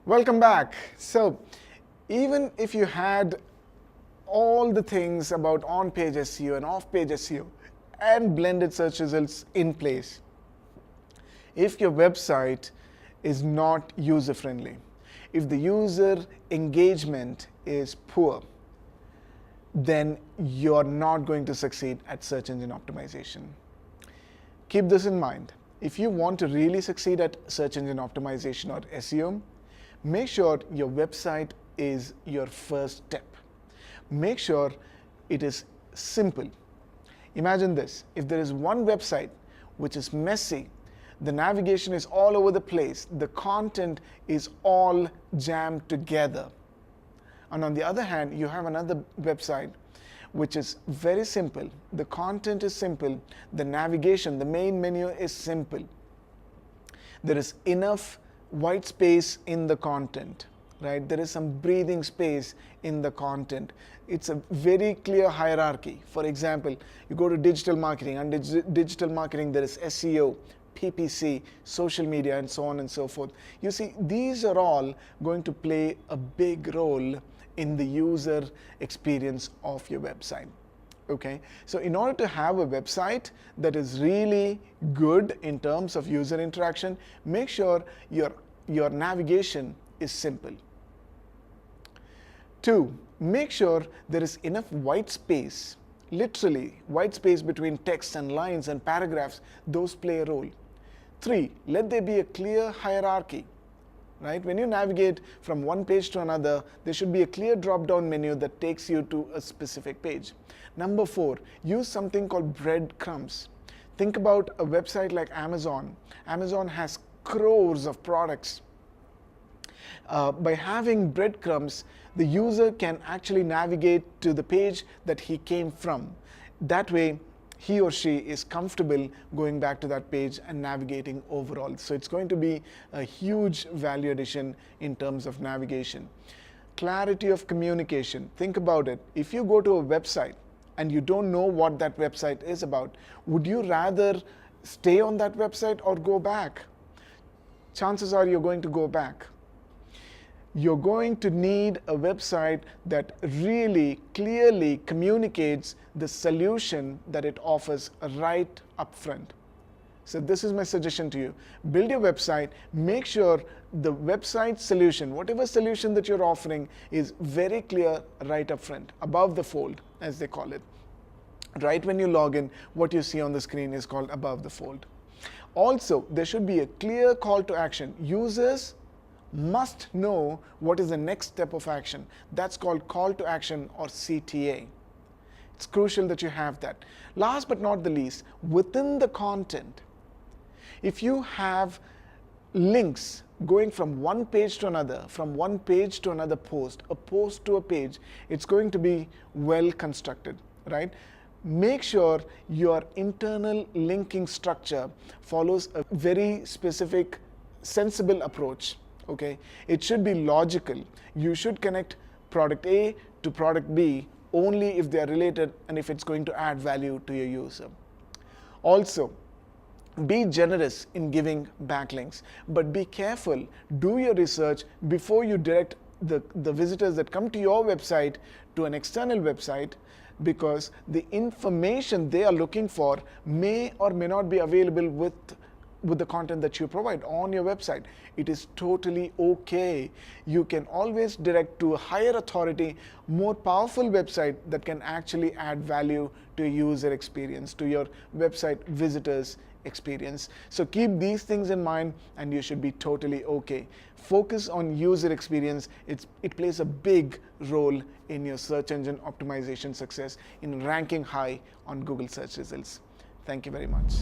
Welcome back. So even if you had all the things about on-page SEO and off-page SEO and blended search results in place, if your website is not user-friendly, if the user engagement is poor, then you're not going to succeed at search engine optimization. Keep this in mind. If you want to really succeed at search engine optimization or SEO, make sure your website is your first step. Make sure it is simple. Imagine this: if there is one website which is messy, the navigation is all over the place, the content is all jammed together. And on the other hand, you have another website which is very simple. The content is simple, the navigation, the main menu is simple. There is enough white space in the content, right? There is some breathing space in the content. It's a very clear hierarchy. For example, you go to digital marketing. Under digital marketing, there is SEO, PPC, social media, and so on and so forth. You see, these are all going to play a big role in the user experience of your website. Okay, so in order to have a website that is really good in terms of user interaction, make sure your navigation is simple. 2, make sure there is enough white space, literally white space between text and lines and paragraphs. Those play a role. 3, let there be a clear hierarchy. Right? When you navigate from one page to another, there should be a clear drop-down menu that takes you to a specific page. Number 4, use something called breadcrumbs. Think about a website like Amazon. Amazon has crores of products. By having breadcrumbs, the user can actually navigate to the page that he came from. That way, he or she is comfortable going back to that page and navigating overall. So it's going to be a huge value addition in terms of navigation. Clarity of communication. Think about it. If you go to a website and you don't know what that website is about, would you rather stay on that website or go back? Chances are you're going to go back. You're going to need a website that really clearly communicates the solution that it offers right up front. So this is my suggestion to you. Build your website, make sure the website solution, whatever solution that you're offering, is very clear right up front, above the fold, as they call it. Right when you log in, what you see on the screen is called above the fold. Also, there should be a clear call to action. Users must know what is the next step of action. That's called call to action, or CTA. It's crucial that you have that. Last but not the least, within the content, if you have links going from one page to another, from one page to another post, a post to a page, it's going to be well constructed, right? Make sure your internal linking structure follows a very specific, sensible approach. Okay, it should be logical. You should connect product A to product B only if they are related and if it's going to add value to your user. Also, be generous in giving backlinks, but be careful. Do your research before you direct the visitors that come to your website to an external website, because the information they are looking for may or may not be available with the content that you provide on your website. It is totally okay. You can always direct to a higher authority, more powerful website that can actually add value to your user experience, to your website visitors experience. So keep these things in mind and you should be totally okay. Focus on user experience. It plays a big role in your search engine optimization success, in ranking high on Google search results. Thank you very much.